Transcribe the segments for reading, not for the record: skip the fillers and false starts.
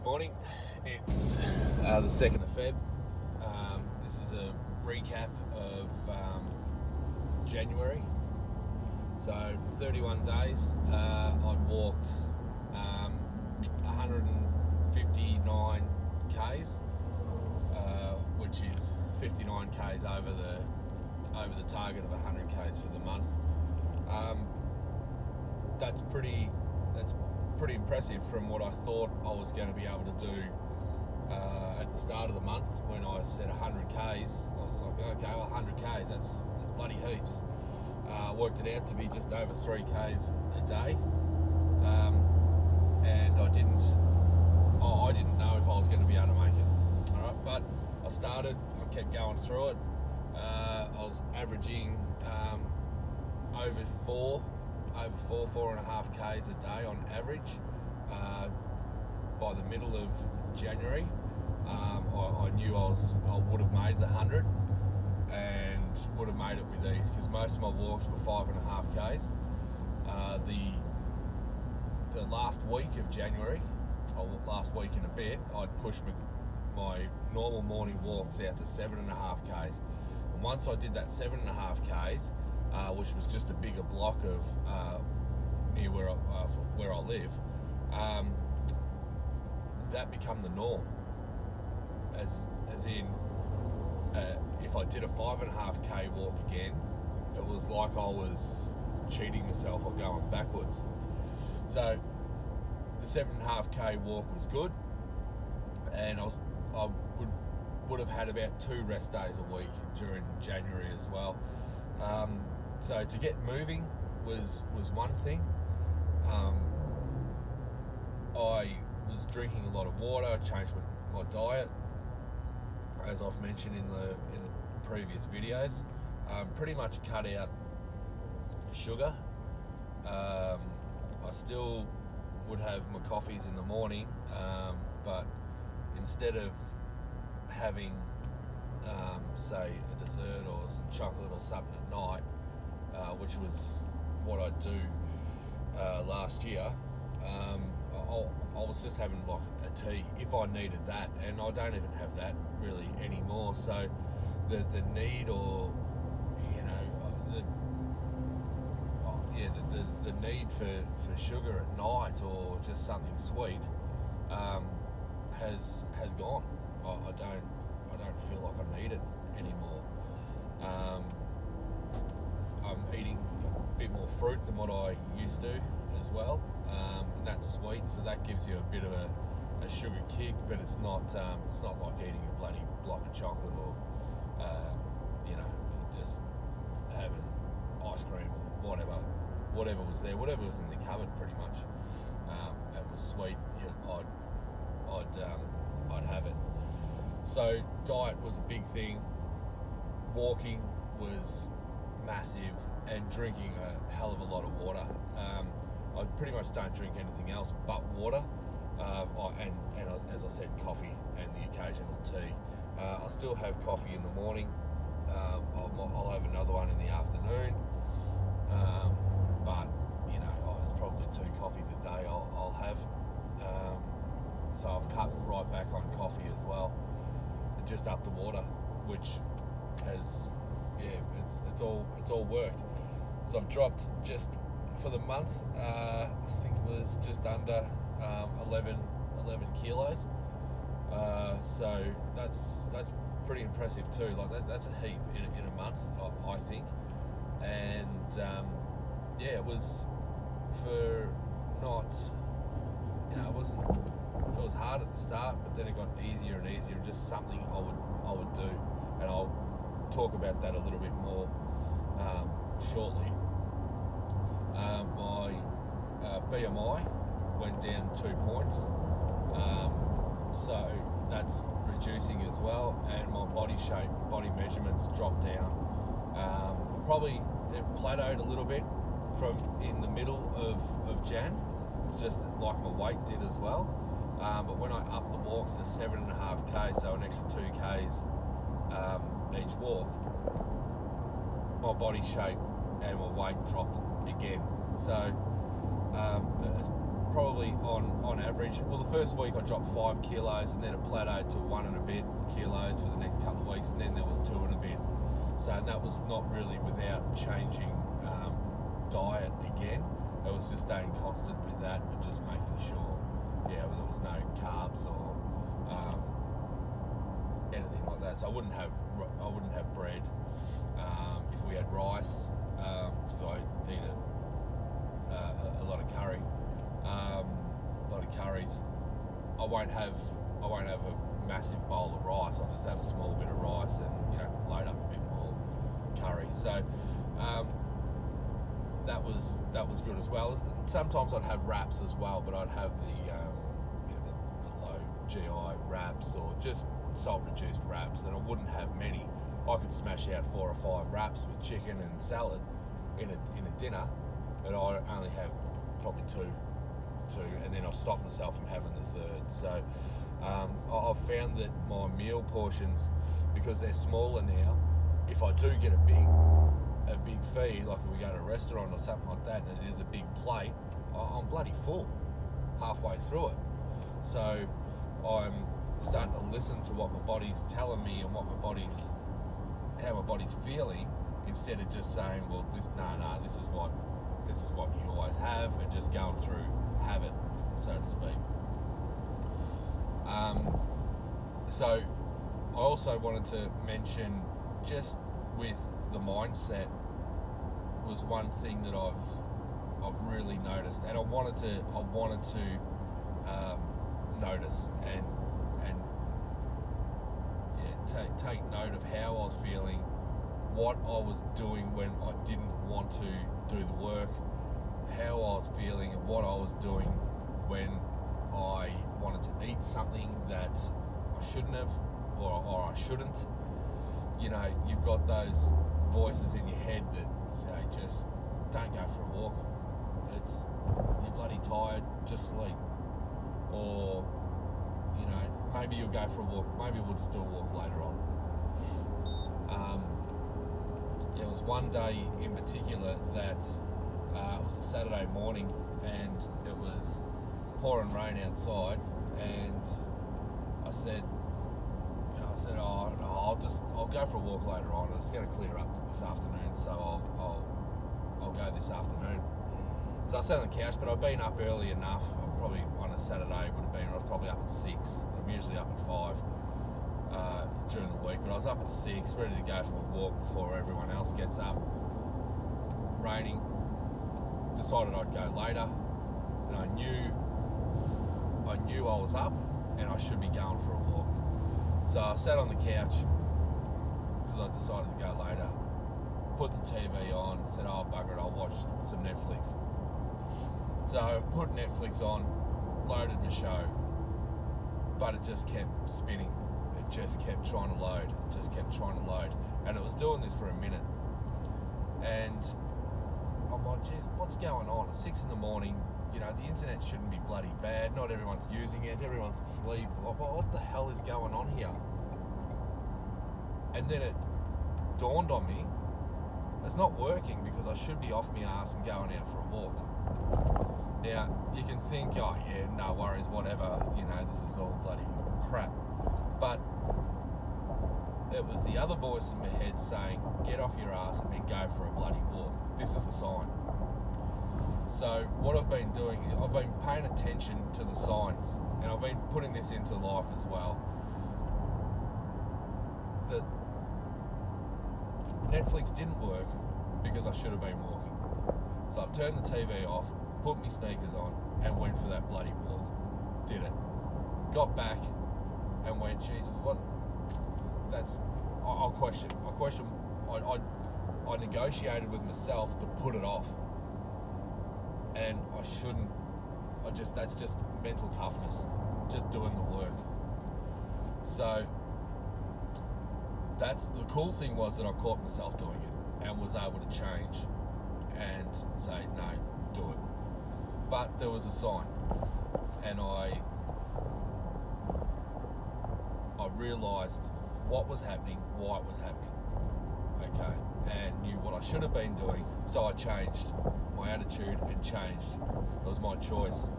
morning. It's the 2nd of Feb. This is a recap of January. So 31 days, I'd walked 159 Ks, which is 59 Ks over the target of 100 Ks for the month. That's pretty impressive from what I thought I was going to be able to do at the start of the month. When I said 100 Ks, I was like, okay, well, 100 Ks, that's bloody heaps. Worked it out to be just over 3 Ks a day, and I didn't know if I was going to be able to make it. All right, but I started. I kept going through it. I was averaging over 4.5 Ks a day on average. By the middle of January, I knew I would have made the 100 and would have made it with ease, because most of my walks were 5.5 Ks. The last week of January, or last week and a bit, I'd pushed my normal morning walks out to 7.5 Ks. And once I did that 7.5 Ks, which was just a bigger block of near where I live, that became the norm. As in, if I did a 5.5 K walk again, it was like I was cheating myself or going backwards. So the 7.5 K walk was good, and I would have had about 2 rest days a week during January as well. So to get moving was one thing. I was drinking a lot of water. I changed my diet, as I've mentioned in the previous videos. Pretty much cut out sugar. I still would have my coffees in the morning, but instead of having say a dessert or some chocolate or something at night, which was what I do last year, I was just having like a tea if I needed that, and I don't even have that really anymore. So the need, or the need for sugar at night or just something sweet has gone. I don't feel like I need it anymore. I'm eating a bit more fruit than what I used to as well, and that's sweet, so that gives you a bit of a sugar kick, but it's not like eating a bloody block of chocolate or just having ice cream or whatever was there, whatever was in the cupboard, pretty much, and was sweet. I'd have it. So diet was a big thing. Walking was massive, and drinking a hell of a lot of water. I pretty much don't drink anything else but water, and as I said, coffee and the occasional tea. I still have coffee in the morning. I'll have another one in the afternoon, but it's probably 2 coffees a day I'll have. So I've cut right back on coffee as well, and just up the water, which has it's all worked. So I've dropped, just for the month, I think it was just under 11 kilos. So that's pretty impressive too. Like that's a heap in a month, I think. And it was for not, it wasn't. It was hard at the start, but then it got easier and easier. Just something I would do, and I'll talk about that a little bit more shortly. My BMI went down 2 points, so that's reducing as well, and my body shape, body measurements dropped down. It plateaued a little bit from in the middle of Jan. It's just like my weight did as well. But when I upped the walks to 7.5 Ks, so an extra 2 Ks each walk, my body shape and my weight dropped again. So it's probably on average, well, the first week I dropped 5 kilos, and then it plateaued to 1 and a bit kilos for the next couple of weeks, and then there was 2 and a bit. So that was not really without changing diet again. It was just staying constant with that, but just making sure, there was no carbs or anything like that. So I wouldn't have bread. If we had rice, because I eat a lot of curry, a lot of curries, I won't have a massive bowl of rice. I'll just have a small bit of rice and load up a bit more curry. So that was good as well. Sometimes I'd have wraps as well, but I'd have the low GI wraps or just salt reduced wraps, and I wouldn't have many. I could smash out 4 or 5 wraps with chicken and salad in a dinner, but I only have probably two, and then I'll stop myself from having the third. So I've found that my meal portions, because they're smaller now, if I do get a big feed, like if we go to a restaurant or something like that, and it is a big plate, I'm bloody full halfway through it. So I'm starting to listen to what my body's telling me and how my body's feeling, instead of just saying, well, this is what you always have, and just going through habit, so to speak. So I also wanted to mention, just with the mindset, was one thing that I've really noticed, and I wanted to notice and take note of how I was feeling, what I was doing when I didn't want to do the work, how I was feeling, and what I was doing when I wanted to eat something that I shouldn't have, or I shouldn't. You've got those voices in your head that say, just don't go for a walk. You're bloody tired, just sleep. Or, maybe you'll go for a walk, maybe we'll just do a walk later on. There was one day in particular that it was a Saturday morning, and it was pouring rain outside, and I said, oh no, I'll go for a walk later on. It's going to clear up this afternoon, so I'll go this afternoon. So I sat on the couch, but I'd been up early enough. Probably on a Saturday would have been, I was probably up at 6. I'm usually up at 5 during the week, but I was up at 6, ready to go for a walk before everyone else gets up. Raining. Decided I'd go later, and I knew I was up and I should be going for a walk. So I sat on the couch because I decided to go later. Put the TV on, said, oh bugger it, I'll watch some Netflix. So I put Netflix on, loaded my show, but it just kept spinning. It just kept trying to load. And it was doing this for a minute. And I'm like, geez, what's going on? At 6 in the morning, the internet shouldn't be bloody bad. Not everyone's using it. Everyone's asleep. What the hell is going on here? And then it dawned on me, it's not working, because I should be off my ass and going out for a walk. Now, you can think, oh yeah, no worries, whatever, this is all bloody crap. But it was the other voice in my head saying, get off your ass and go for a bloody walk. This is a sign. So what I've been doing, I've been paying attention to the signs, and I've been putting this into life as well. That Netflix didn't work because I should have been walking. So I've turned the TV off, put my sneakers on, and went for that bloody walk. Did it. Got back and went, Jesus, what? I'll question. I negotiated with myself to put it off, and I shouldn't. That's just mental toughness, just doing the work. So that's the cool thing, was that I caught myself doing it and was able to change and say, no, do it. But there was a sign, and I realised what was happening, why it was happening, okay, and knew what I should have been doing, so I changed my attitude and changed. It was my choice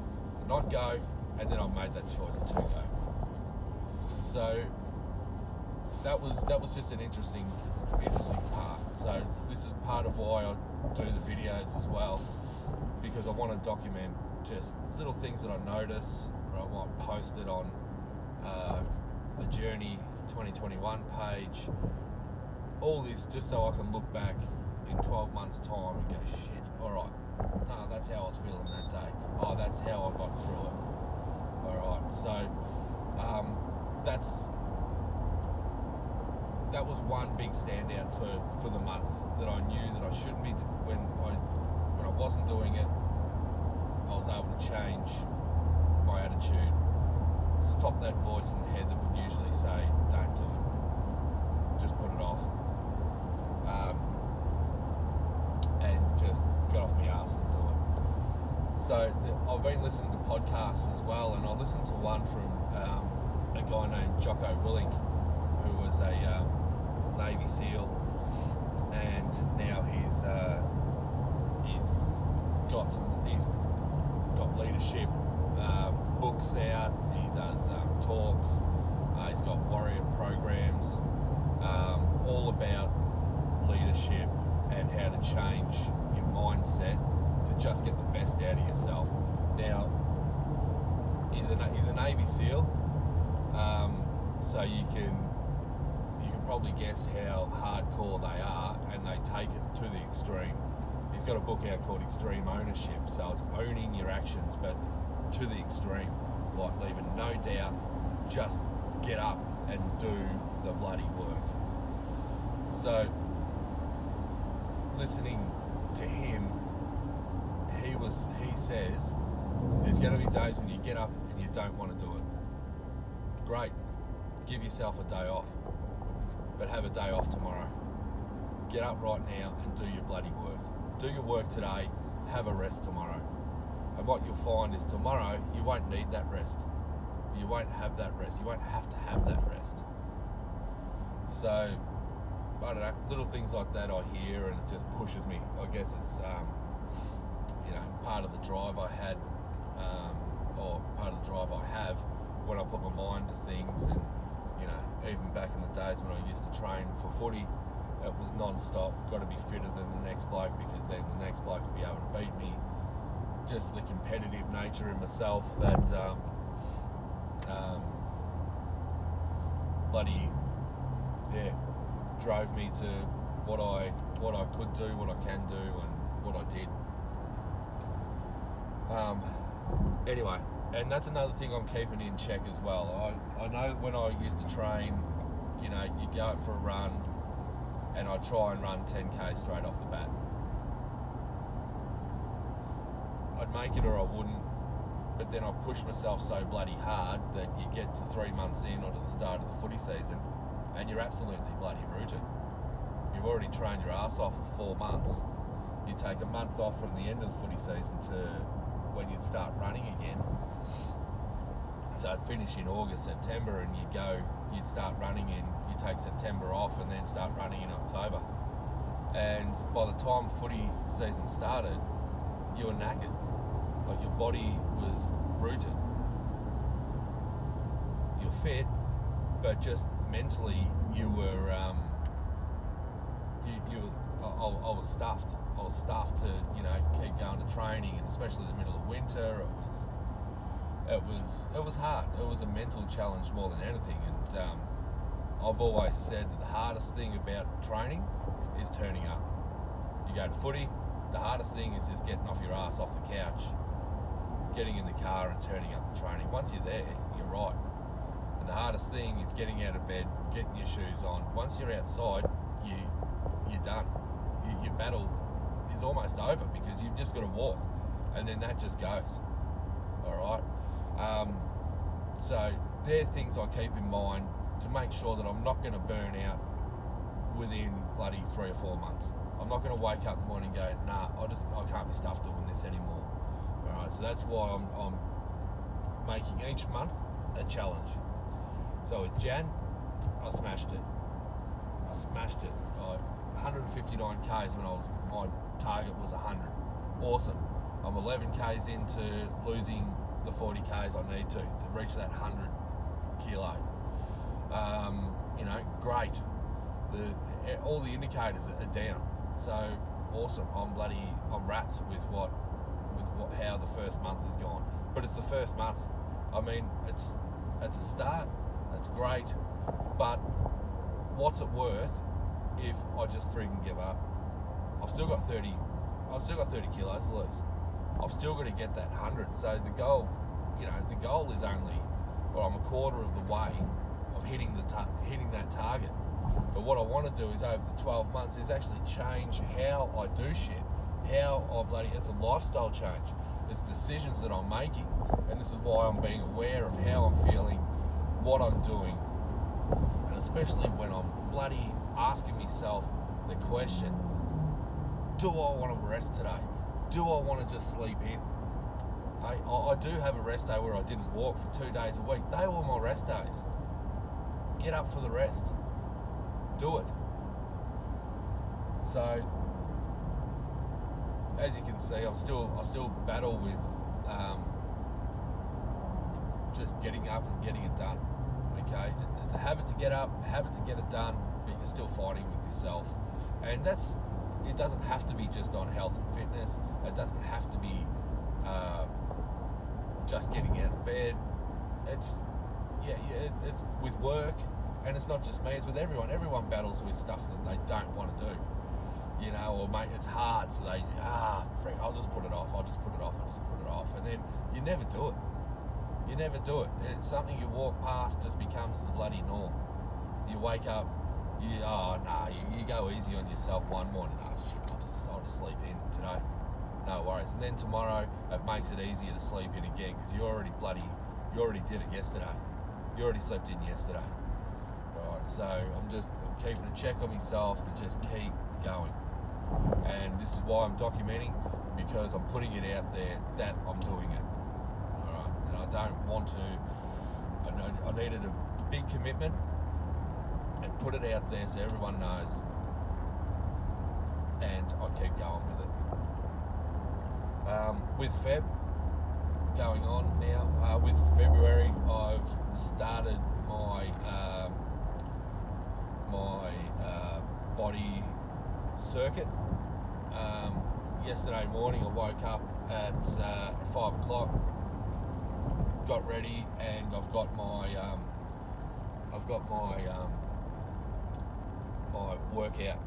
not go, and then I made that choice to go. So that was just an interesting part. So this is part of why I do the videos as well, because I want to document just little things that I notice, or I might post it on the Journey 2021 page. All this just so I can look back in 12 months' time and go, shit, all right, no, that's how I was feeling that day. Oh, that's how I got through it. All right, so that was one big standout for the month, that I knew that I shouldn't be, when I wasn't doing it, I was able to change my attitude, stop that voice in the head that would usually say, don't do it, just put it off, and just get off my ass and do it. So I've been listening to podcasts as well, and I listened to one from a guy named Jocko Willink, who was a Navy SEAL, and now he's got leadership books out. He does talks. He's got warrior programs, all about leadership and how to change your mindset to just get the best out of yourself. Now, he's a Navy SEAL, so you can probably guess how hardcore they are, and they take it to the extreme. He's got a book out called Extreme Ownership, so it's owning your actions, but to the extreme, like leaving no doubt, just get up and do the bloody work. So, listening to him, he says, there's going to be days when you get up and you don't want to do it. Great, give yourself a day off, but have a day off tomorrow. Get up right now and do your bloody work. Do your work today, have a rest tomorrow. And what you'll find is tomorrow you won't need that rest. You won't have that rest. You won't have to have that rest. So, I don't know, little things like that I hear, and it just pushes me. I guess it's, part of the drive I had, or part of the drive I have when I put my mind to things. And, even back in the days when I used to train for footy, it was non-stop, got to be fitter than the next bloke, because then the next bloke would be able to beat me. Just the competitive nature in myself that drove me to what I could do, what I can do, and what I did. Anyway, and that's another thing I'm keeping in check as well. I know when I used to train, you go out for a run, and I try and run 10k straight off the bat. I'd make it or I wouldn't, but then I push myself so bloody hard that you get to 3 months in, or to the start of the footy season, and you're absolutely bloody rooted. You've already trained your ass off for 4 months. You take a month off from the end of the footy season to when you'd start running again. So I'd finish in August, September, and you'd start running you take September off and then start running in October. And by the time footy season started, you were knackered. Like, your body was rooted. You're fit, but just mentally you were, I was stuffed. I was stuffed to, keep going to training, and especially in the middle of winter, it was hard. It was a mental challenge more than anything. And I've always said that the hardest thing about training is turning up. You go to footy, the hardest thing is just getting off your ass off the couch, getting in the car and turning up to training. Once you're there, you're right. And the hardest thing is getting out of bed, getting your shoes on. Once you're outside, you're done. Your battle is almost over, because you've just got to walk, and then that just goes. All right. So they're things I keep in mind to make sure that I'm not going to burn out within bloody 3 or 4 months. I'm not going to wake up in the morning and go, nah, I can't be stuffed doing this anymore. All right. So that's why I'm making each month a challenge. So with Jan, I smashed it. 159 Ks when my target was 100. Awesome. I'm 11 Ks into losing the 40 Ks I need to reach that 100 kilo. Great. All the indicators are down. So awesome. I'm wrapped with how the first month has gone. But it's the first month. I mean, it's a start. It's great. But what's it worth if I just freaking give up? I've still got 30 kilos to lose. I've still got to get that 100. So the goal is only, I'm a quarter of the way of hitting that target. But what I want to do is over the 12 months is actually change how I do shit. It's a lifestyle change. It's decisions that I'm making. And this is why I'm being aware of how I'm feeling, what I'm doing. And especially when I'm bloody asking myself the question, do I want to rest today? Do I want to just sleep in? I do have a rest day where I didn't walk for 2 days a week. They were my rest days. Get up for the rest. Do it. So, as you can see, I still battle with just getting up and getting it done. Okay, it's a habit to get up, a habit to get it done, but you're still fighting with yourself, and it doesn't have to be just on health and fitness. It doesn't have to be just getting out of bed. It's with work, and it's not just me. It's with everyone. Everyone battles with stuff that they don't want to do. Or mate, it's hard, so they frick, I'll just put it off, and then you never do it. And it's something you walk past, just becomes the bloody norm. You wake up, you go easy on yourself one morning. I'll just sleep in today. No worries. And then tomorrow it makes it easier to sleep in again because you already did it yesterday. You already slept in yesterday. Right. So I'm keeping a check on myself to just keep going. And this is why I'm documenting, because I'm putting it out there that I'm doing it. Alright. And I don't want to, I needed a big commitment and put it out there so everyone knows, and I keep going with it. With Feb going on now, with February, I've started my body circuit. Yesterday morning I woke up at 5 o'clock, got ready, and I've got my my workout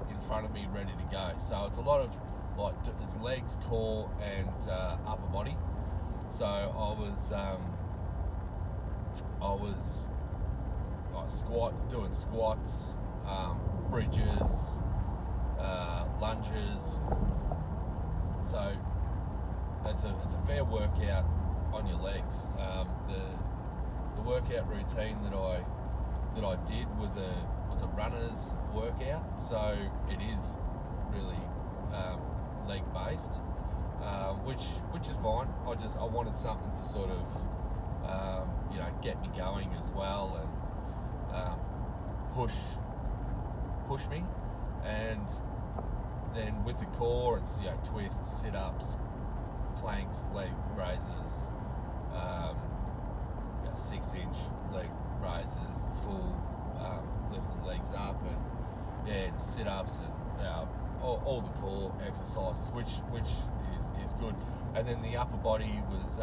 in front of me ready to go. So it's a lot of it's legs, core, and upper body. So I was doing squats, bridges, lunges. So it's a fair workout on your legs. The workout routine that I did was a runner's workout. So it is really leg based, which is fine. I wanted something to sort of get me going as well, and push me. And then with the core, it's twists, sit-ups, planks, leg raises, 6-inch leg raises, full lifting legs up, and sit-ups, and all the core exercises, which is good. And then the upper body was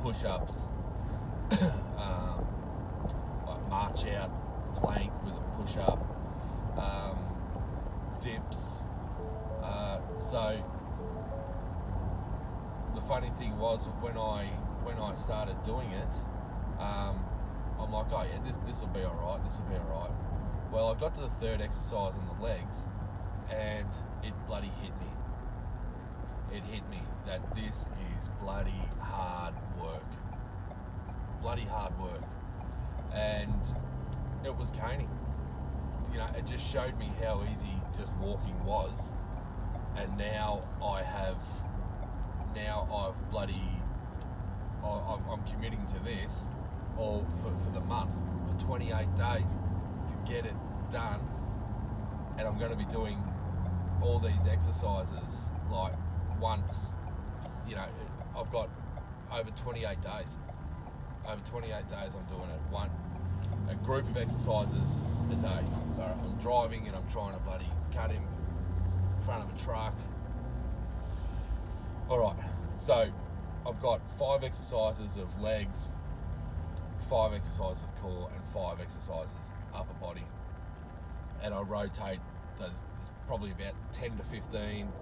push-ups, like march out plank with a push-up, dips. So the funny thing was, when I started doing it, I'm like, oh yeah, this will be alright. Well, I got to the third exercise on the legs, and it bloody hit me. It hit me that this is bloody hard work. And it was caning. It just showed me how easy just walking was. And now I'm committing to this all for the month, for 28 days to get it done. And I'm going to be doing all these exercises like once, I've got over 28 days. Over 28 days I'm doing it. A group of exercises a day. So I'm driving and I'm trying to bloody cut him in front of a truck. Alright, so I've got 5 exercises of legs, 5 exercises of core, and 5 exercises upper body. And I rotate, there's probably about 10 to 15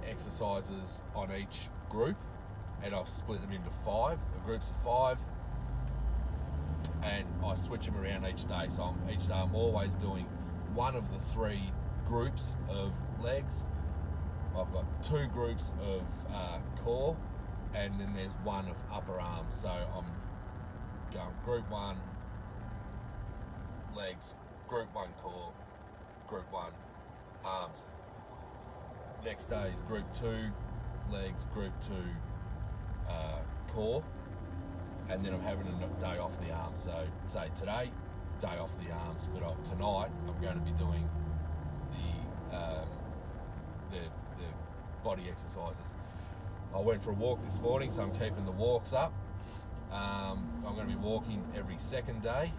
exercises on each group, and I've split them into 5, groups of 5, and I switch them around each day. So each day I'm always doing one of the 3 groups of legs. I've got 2 groups of core, and then there's 1 of upper arms. So I'm going group 1 legs, group 1 core, group 1 arms. Next day is group 2 legs, group 2 core, and then I'm having a day off the arms. So say today, day off the arms, but tonight I'm going to be doing the body exercises. I went for a walk this morning, so I'm keeping the walks up. I'm going to be walking every second day,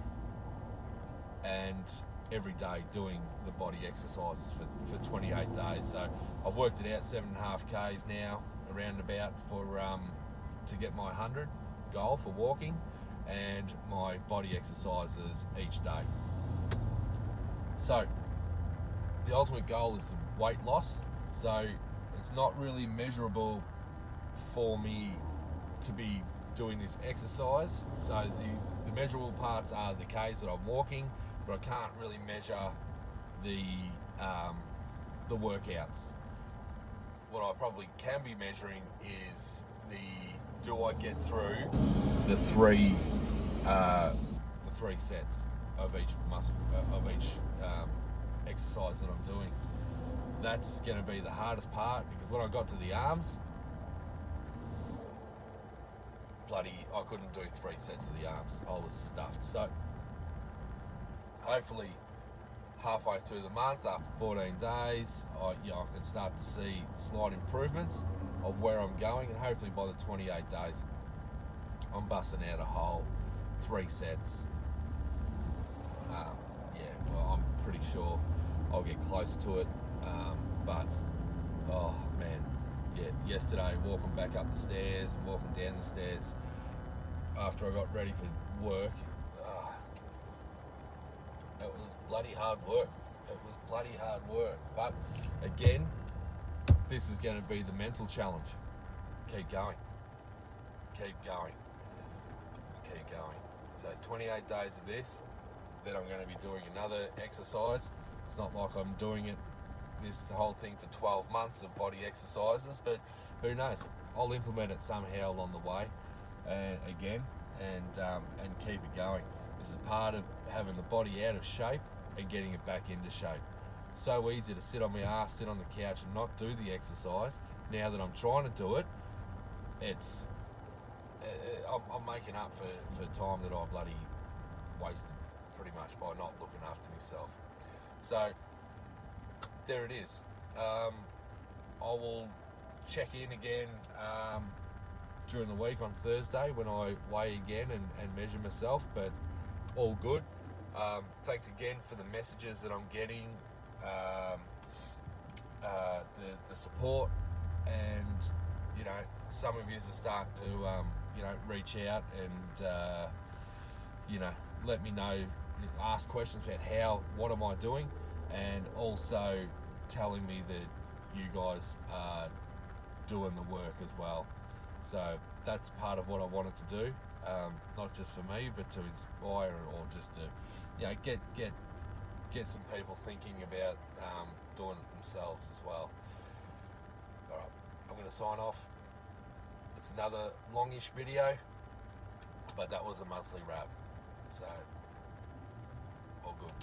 and every day doing the body exercises for 28 days. So I've worked it out, 7.5 Ks now, around about, for to get my 100 goal for walking, and my body exercises each day. So the ultimate goal is the weight loss. So it's not really measurable for me to be doing this exercise. So the measurable parts are the Ks that I'm walking, but I can't really measure the workouts. What I probably can be measuring is do I get through the three sets of each muscle of each exercise that I'm doing. That's going to be the hardest part, because when I got to the arms, I couldn't do 3 sets of the arms. I was stuffed. So hopefully halfway through the month, after 14 days, I can start to see slight improvements of where I'm going, and hopefully by the 28 days I'm busting out a whole 3 sets. Well, I'm pretty sure I'll get close to it, but oh man, yesterday walking back up the stairs and walking down the stairs after I got ready for work, it was bloody hard work. But again, this is going to be the mental challenge. Keep going. So 28 days of this, then I'm going to be doing another exercise. It's not like I'm doing the whole thing for 12 months of body exercises, but who knows? I'll implement it somehow along the way, and keep it going. This is part of having the body out of shape and getting it back into shape. So easy to sit on my ass, sit on the couch and not do the exercise. Now that I'm trying to do it, I'm making up for time that I bloody wasted pretty much by not looking after myself. So there it is. I will check in again during the week on Thursday when I weigh again and measure myself, but all good. Thanks again for the messages that I'm getting, the support, and some of you are starting to reach out and let me know, ask questions about what am I doing, and also telling me that you guys are doing the work as well. So that's part of what I wanted to do, not just for me, but to inspire, or just to get some people thinking about doing it themselves as well. All right, I'm going to sign off. It's another longish video, but that was a monthly wrap, so all good.